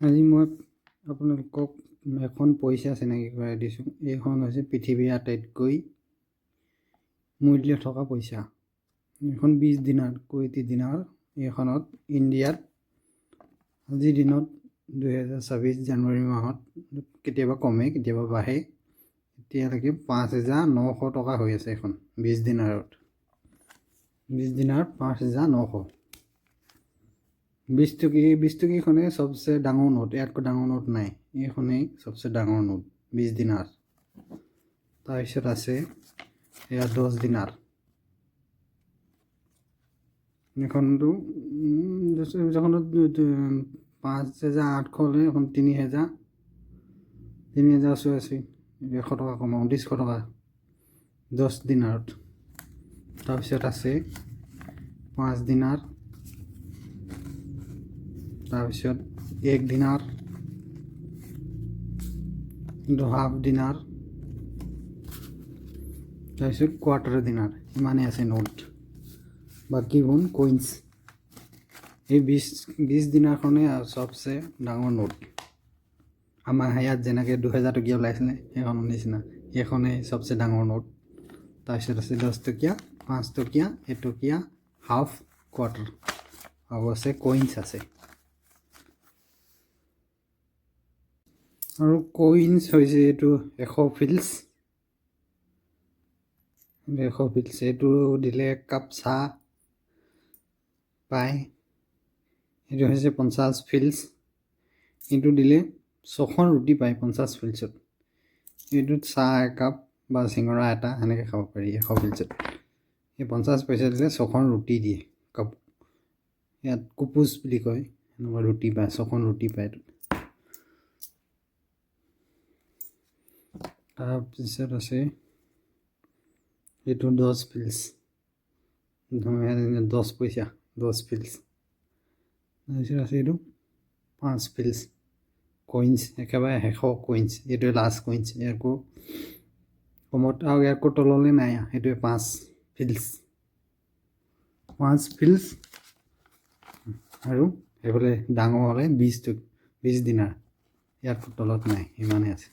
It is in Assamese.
আজি মই আপোনালোকক এখন পইচা চিনাকি কৰাই দিছোঁ। এইখন হৈছে পৃথিৱীৰ আটাইতকৈ মূল্য থকা পইচা। এইখন 20 দিনাৰ কুৱেইটি দিনাৰ। এইখনত ইণ্ডিয়াত আজিৰ দিনত 2024 জানুৱাৰী মাহত কেতিয়াবা কমে কেতিয়াবা বাঢ়ে, এতিয়ালৈকে 5,900 টকা হৈ আছে। এখন 20 দিনাৰত 20 দিনাৰ 5,900। 20 টকীখনে সবচে ডাঙৰ নোট, ইয়াতকৈ ডাঙৰ নোট নাই। এইখনেই সবচে ডাঙৰ নোট 20 দিনাৰ। তাৰপিছত আছে এয়া 10 দিনাৰ। এইখনটো যখনত 5,800 হ'লে এখন 3,084, 100 টকা কম, 2900 টকা 10 দিনাৰত। তাৰপিছত আছে 5 দিনাৰ, তাৰপিছত 1 দিনাৰ, হাফ দিনাৰ, তাৰপিছত কোৱাৰ্টাৰ দিনাৰ। ইমানেই আছে নোট, বাকীবোৰ কইন্স। এই 20 দিনাৰখনে সবচে ডাঙৰ নোট। আমাৰ ইয়াত যেনেকৈ 2000 টকীয়া ওলাইছিলে সেইখনৰ নিচিনা এইখনেই সবচে ডাঙৰ নোট। তাৰপিছত আছে 10 টকীয়া, 5 টকীয়া, 1 টকীয়া, হাফ, কোৱাৰ্টাৰ, আৰু আছে কইন্স আছে। আৰু কইন্স হৈছে এইটো 100 ফিল্ছ। 100 ফিল্ছ এইটো দিলে কাপ চাহ পায়। এইটো হৈছে 50 ফিল্ছ। এইটো দিলে 6খন ৰুটি পায় 50 ফিল্ছত। এইটোত চাহ একাপ বা চিঙৰা এটা সেনেকৈ খাব পাৰি 100 ফিল্ছত। এই 50 পইচা দিলে 6খন ৰুটি দিয়ে কাপ। ইয়াত কুপুজ বুলি কয়, এনেকুৱা ৰুটি পায়, 6খন ৰুটি পায়। তাৰপিছত আছে এইটো 10 ফিল্ছ, 10 পইচা 10 ফিল্ছ। তাৰপিছত আছে এইটো 5 ফিল্ছ কইন্স, একেবাৰে 100 কইন্স। এইটোৱে লাষ্ট কইন্স, ইয়াকো কমত আৰু ইয়াকো তললৈ নাই। সেইটোৱে 5 ফিল্ছ, 5 ফিল্ছ। আৰু এইফালে ডাঙৰ হ'লে 20 দিনাৰ, ইয়াত তলত নাই, ইমানেই আছে।